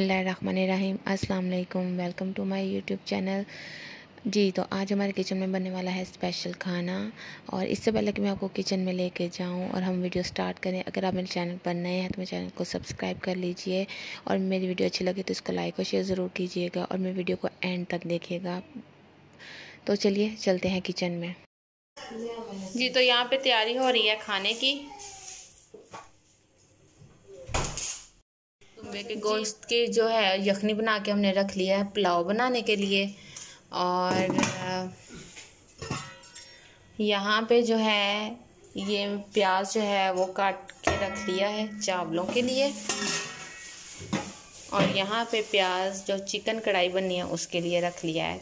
बिस्मिल्लाहिर्रहमानिर्रहीम। अस्सलाम वालेकुम। Welcome to my YouTube channel. जी, तो आज हमारे किचन में बनने वाला है स्पेशल खाना। और इससे पहले कि मैं आपको किचन में लेके जाऊं और हम वीडियो स्टार्ट करें, अगर आप मेरे चैनल पर नए हैं तो मेरे चैनल को सब्सक्राइब कर लीजिए और मेरी वीडियो अच्छी लगे तो इसको लाइक और शेयर ज़रूर कीजिएगा और मेरी वीडियो को एंड तक देखिएगा। तो चलिए चलते हैं किचन में। जी, तो यहाँ पे तैयारी हो रही है खाने की। तुम्बे के गोश्त की जो है यखनी बना के हमने रख लिया है पुलाव बनाने के लिए। और यहाँ पे जो है ये प्याज जो है वो काट के रख लिया है चावलों के लिए। और यहाँ पे प्याज जो चिकन कढ़ाई बननी है उसके लिए रख लिया है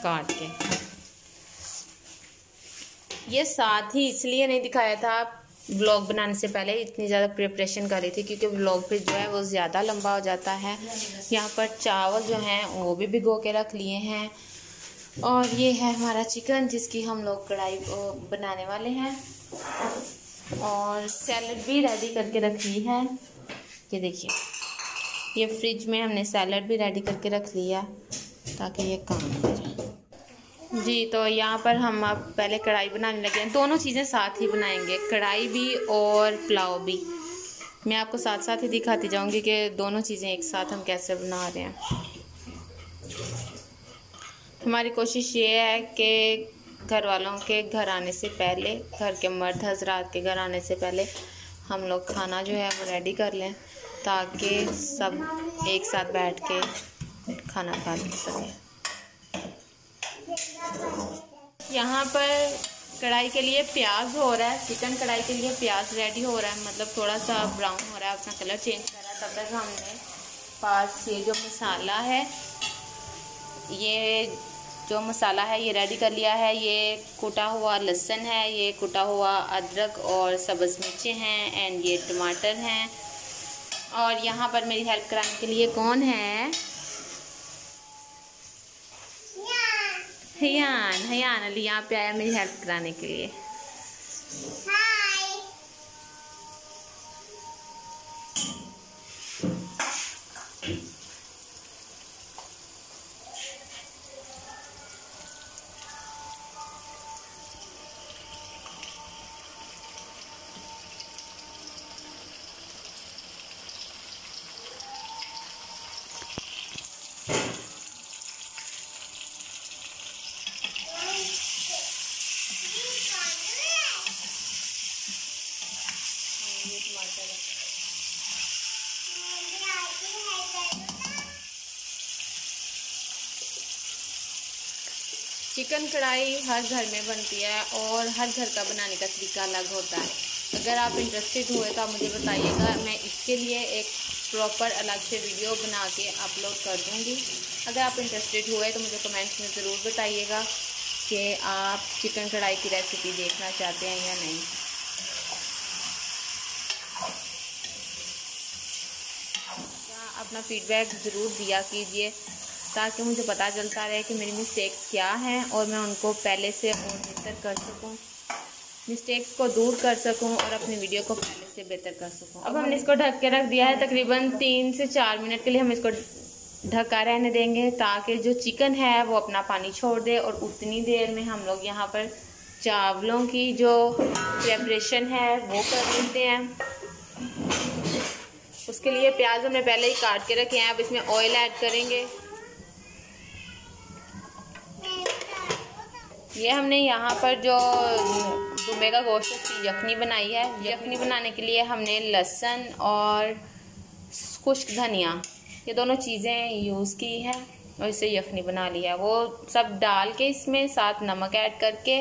काट के। ये साथ ही इसलिए नहीं दिखाया था व्लॉग बनाने से पहले, इतनी ज़्यादा प्रिपरेशन कर रही थी क्योंकि व्लॉग फिर जो है वो ज़्यादा लंबा हो जाता है। यहाँ पर चावल जो हैं वो भी भिगो के रख लिए हैं। और ये है हमारा चिकन जिसकी हम लोग कढ़ाई बनाने वाले हैं। और सैलड भी रेडी करके रख ली है। ये देखिए, ये फ्रिज में हमने सैलड भी रेडी करके रख लिया ताकि ये काम करे। जी, तो यहाँ पर हम अब पहले कढ़ाई बनाने लगे हैं। दोनों चीज़ें साथ ही बनाएंगे, कढ़ाई भी और पुलाव भी। मैं आपको साथ साथ ही दिखाती जाऊँगी कि दोनों चीज़ें एक साथ हम कैसे बना रहे हैं। हमारी कोशिश ये है कि घर वालों के घर आने से पहले, घर के मर्द हजरात के घर आने से पहले हम लोग खाना जो है वो रेडी कर लें ताकि सब एक साथ बैठ के खाना खा सकें। यहाँ पर कढ़ाई के लिए प्याज हो रहा है, चिकन कढ़ाई के लिए प्याज रेडी हो रहा है, मतलब थोड़ा सा ब्राउन हो रहा है, अपना कलर चेंज कर रहा है। तब तक हमने पास ये जो मसाला है, ये जो मसाला है ये रेडी कर लिया है। ये कुटा हुआ लहसुन है, ये कुटा हुआ अदरक और सब्ज़ मिर्चें हैं एंड ये टमाटर हैं। और यहाँ पर मेरी हेल्प कराने के लिए कौन है? हयान अली यहाँ पे आया मेरी हेल्प कराने के लिए। चिकन कढ़ाई हर घर में बनती है और हर घर का बनाने का तरीका अलग होता है। अगर आप इंटरेस्टेड हुए तो आप मुझे बताइएगा, मैं इसके लिए एक प्रॉपर अलग से वीडियो बना के अपलोड कर दूँगी। अगर आप इंटरेस्टेड हुए तो मुझे कमेंट्स में ज़रूर बताइएगा कि आप चिकन कढ़ाई की रेसिपी देखना चाहते हैं या नहीं। अपना फीडबैक ज़रूर दिया कीजिए ताकि मुझे पता चलता रहे कि मेरी मिस्टेक्स क्या हैं और मैं उनको पहले से और बेहतर कर सकूं, मिस्टेक्स को दूर कर सकूं और अपनी वीडियो को पहले से बेहतर कर सकूं। अब हमने इसको ढक के रख दिया है, तकरीबन 3 से 4 मिनट के लिए हम इसको ढका रहने देंगे ताकि जो चिकन है वो अपना पानी छोड़ दे। और उतनी देर में हम लोग यहाँ पर चावलों की जो प्रेपरेशन है वो कर लेते हैं। उसके लिए प्याज हमने पहले ही काट के रखे हैं। अब इसमें ऑयल ऐड करेंगे। ये हमने यहाँ पर जो दुम्बे का गोश्त की यखनी बनाई है, यखनी बनाने के लिए हमने लहसुन और खुश्क धनिया ये दोनों चीज़ें यूज़ की हैं और इससे यखनी बना लिया। वो सब डाल के इसमें साथ नमक ऐड करके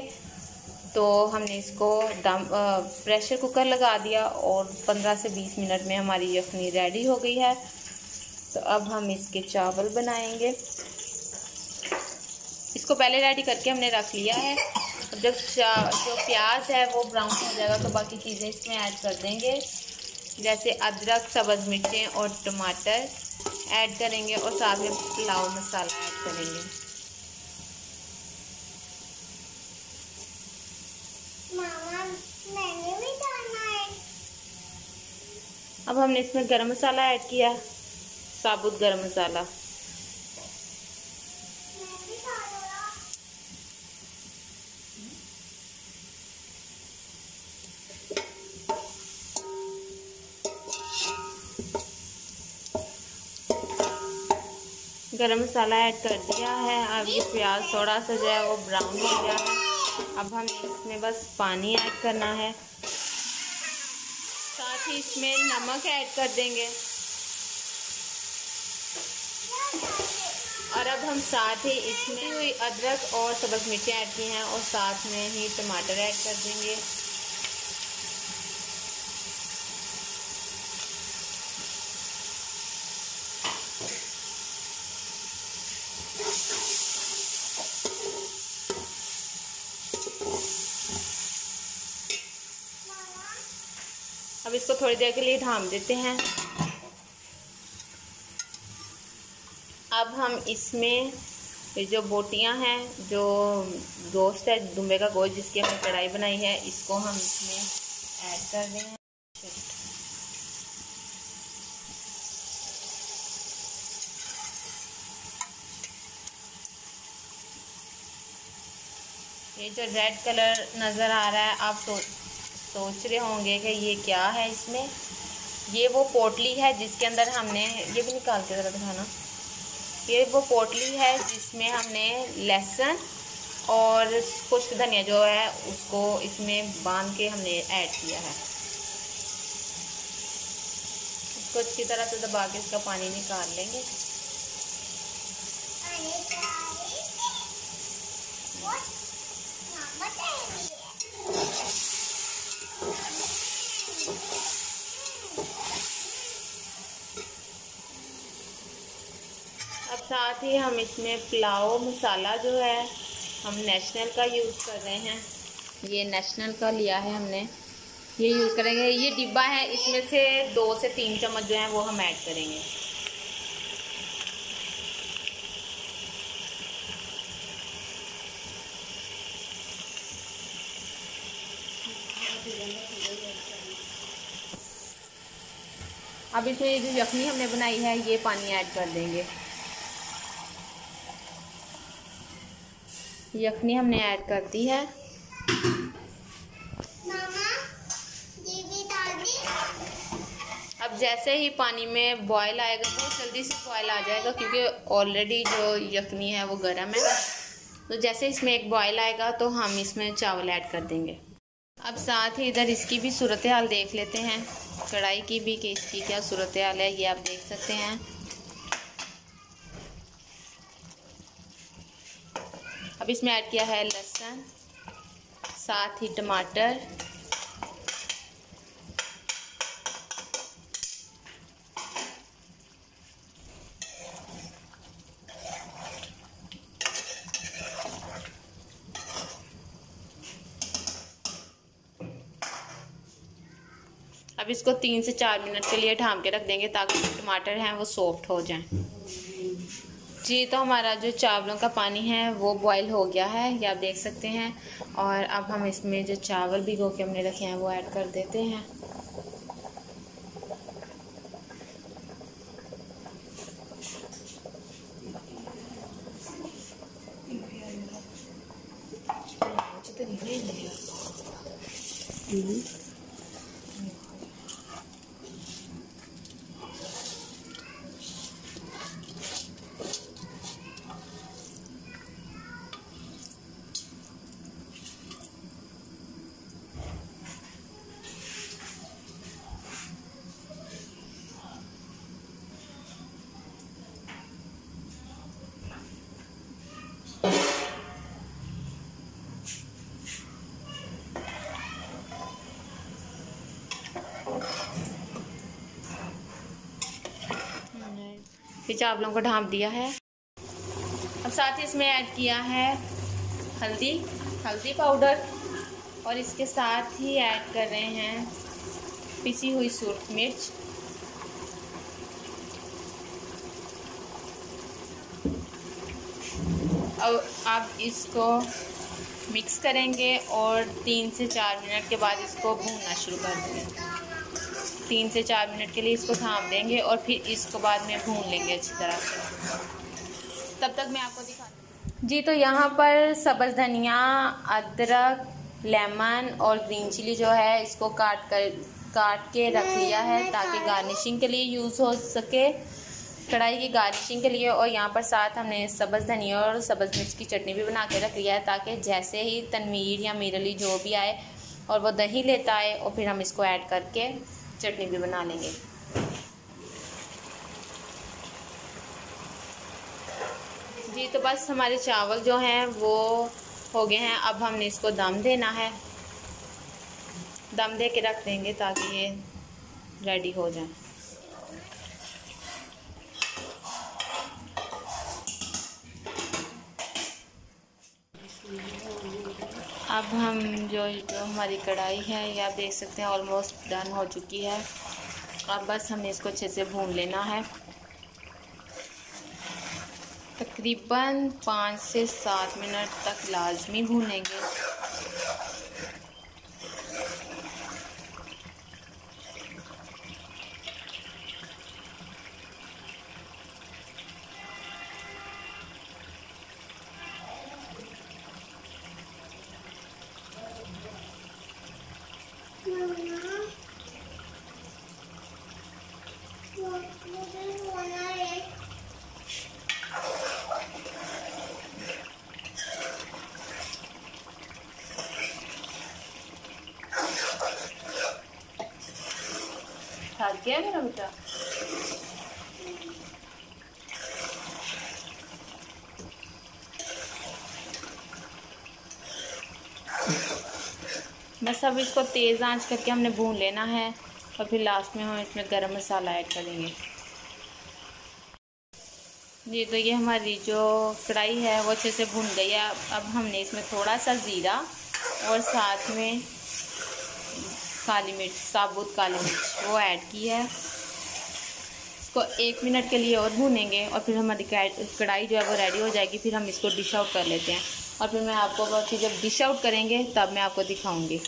तो हमने इसको प्रेशर कुकर लगा दिया और 15 से 20 मिनट में हमारी यखनी रेडी हो गई है। तो अब हम इसके चावल बनाएंगे। इसको पहले रेडी करके हमने रख लिया है। अब जब जो प्याज है वो ब्राउन हो जाएगा तो बाकी चीज़ें इसमें ऐड कर देंगे, जैसे अदरक, सब्ज़ मिर्चें और टमाटर ऐड करेंगे और साथ में पुलाव मसाला ऐड करेंगे। मामा, मैंने भी डालना है। अब हमने इसमें गरम मसाला ऐड किया साबुत गरम मसाला। गरम मसाला ऐड कर दिया है। अब ये प्याज थोड़ा सा जो है वो ब्राउन हो गया है। अब हमें इसमें बस पानी ऐड करना है, साथ ही इसमें नमक ऐड कर देंगे। और अब हम साथ ही इसमें हुई अदरक और सब्ज़ मिर्ची ऐड की हैं और साथ में ही टमाटर ऐड कर देंगे। अब इसको थोड़ी देर के लिए ढाँप देते हैं। अब हम इसमें ये जो बोटियां हैं, जो गोश्त है, दुम्बे का गोश्त जिसकी हमने कढ़ाई बनाई है, इसको हम इसमें ऐड कर दें। ये जो रेड कलर नज़र आ रहा है, आप सोच रहे होंगे कि ये क्या है। इसमें ये वो पोटली है जिसके अंदर हमने, ये भी निकाल के ज़रा दिखाना, ये वो पोटली है जिसमें हमने लहसुन और खुश्क धनिया जो है उसको इसमें बांध के हमने ऐड किया है। इसको अच्छी तरह से दबा के इसका पानी निकाल लेंगे। अब साथ ही हम इसमें पुलाव मसाला जो है हम नेशनल का यूज़ कर रहे हैं। ये नेशनल का लिया है हमने, ये यूज़ करेंगे। ये डिब्बा है, इसमें से 2 से 3 चम्मच जो है वो हम ऐड करेंगे। अब इसमें ये जो यखनी हमने बनाई है ये पानी ऐड कर देंगे। यखनी हमने ऐड कर दी है। अब जैसे ही पानी में बॉयल आएगा, बहुत जल्दी से बॉयल आ जाएगा क्योंकि ऑलरेडी जो यखनी है वो गर्म है। तो जैसे इसमें एक बॉयल आएगा तो हम इसमें चावल ऐड कर देंगे। अब साथ ही इधर इसकी भी सूरत हाल देख लेते हैं, कढ़ाई की भी, कि इसकी क्या सूरत हाल है, ये आप देख सकते हैं। अब इसमें ऐड किया है लहसुन, साथ ही टमाटर, अब इसको 3 से 4 मिनट के लिए ढाँप के रख देंगे ताकि टमाटर हैं वो सॉफ्ट हो जाएं। जी, तो हमारा जो चावलों का पानी है वो बॉईल हो गया है, ये आप देख सकते हैं। और अब हम इसमें जो चावल भिगो के हमने रखे हैं वो ऐड कर देते हैं। फिर चावलों को ढाँप दिया है। अब साथ ही इसमें ऐड किया है हल्दी पाउडर और इसके साथ ही ऐड कर रहे हैं पिसी हुई सूरख मिर्च। अब आप इसको मिक्स करेंगे और 3 से 4 मिनट के बाद इसको भूनना शुरू कर देंगे। 3 से 4 मिनट के लिए इसको थाम देंगे और फिर इसको बाद में भून लेंगे अच्छी तरह से। तब तक मैं आपको दिखा जी। तो यहाँ पर सब्ज़ धनिया, अदरक, लेमन और ग्रीन चिली जो है इसको काट के रख लिया है ताकि गार्निशिंग के लिए यूज़ हो सके, कढ़ाई की गार्निशिंग के लिए। और यहाँ पर साथ हमने सब्ज़ धनिया और सब्ज़ मिर्च की चटनी भी बना के रख लिया है ताकि जैसे ही तनवीर या मीरली जो भी आए और वो दही लेता है और फिर हम इसको ऐड करके चटनी भी बना लेंगे। जी तो बस हमारे चावल जो हैं वो हो गए हैं। अब हमने इसको दम देना है, दम दे के रख देंगे ताकि ये रेडी हो जाए। अब हम जो हमारी कढ़ाई है ये आप देख सकते हैं ऑलमोस्ट डन हो चुकी है। अब बस हमने इसको अच्छे से भून लेना है, तकरीबन 5 से 7 मिनट तक लाजमी भूनेंगे। क्या मेरा बेटा बस अब इसको तेज़ आंच करके हमने भून लेना है और फिर लास्ट में हम इसमें गरम मसाला ऐड करेंगे। जी तो ये हमारी जो कढ़ाई है वो अच्छे से भून गई है। अब हमने इसमें थोड़ा सा ज़ीरा और साथ में काली मिर्च, साबुत काली मिर्च वो ऐड की है। इसको 1 मिनट के लिए और भूनेंगे और फिर हमारी कढ़ाई जो है वो रेडी हो जाएगी। फिर हम इसको डिश आउट कर लेते हैं और फिर मैं आपको फिर जब डिश आउट करेंगे तब मैं आपको दिखाऊंगी।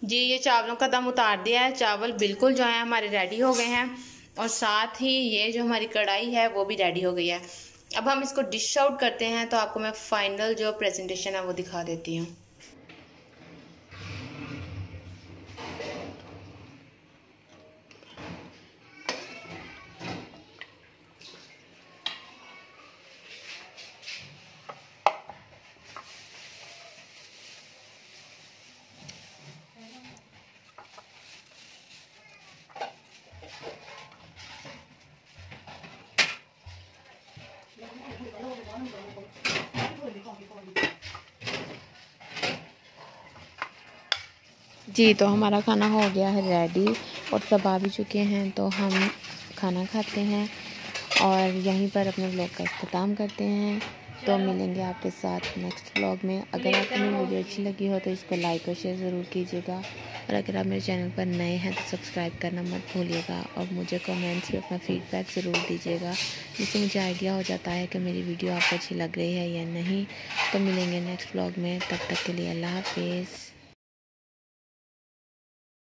जी ये चावलों का दम उतार दिया है, चावल बिल्कुल जो है हमारे रेडी हो गए हैं और साथ ही ये जो हमारी कढ़ाई है वो भी रेडी हो गई है। अब हम इसको डिश आउट करते हैं तो आपको मैं फाइनल जो प्रेजेंटेशन है वो दिखा देती हूँ। जी तो हमारा खाना हो गया है रेडी और सब आ भी चुके हैं, तो हम खाना खाते हैं और यहीं पर अपने व्लॉग का अख्ताम करते हैं। तो मिलेंगे आपके साथ नेक्स्ट व्लॉग में। अगर आपको मेरी वीडियो अच्छी लगी हो तो इसको लाइक और शेयर ज़रूर कीजिएगा और अगर आप मेरे चैनल पर नए हैं तो सब्सक्राइब करना मत भूलिएगा और मुझे कमेंट्स में अपना फीडबैक ज़रूर दीजिएगा, जिससे मुझे आइडिया हो जाता है कि मेरी वीडियो आपको अच्छी लग रही है या नहीं। तो मिलेंगे नेक्स्ट व्लॉग में, तब तक के लिए अल्लाह हाफिज़।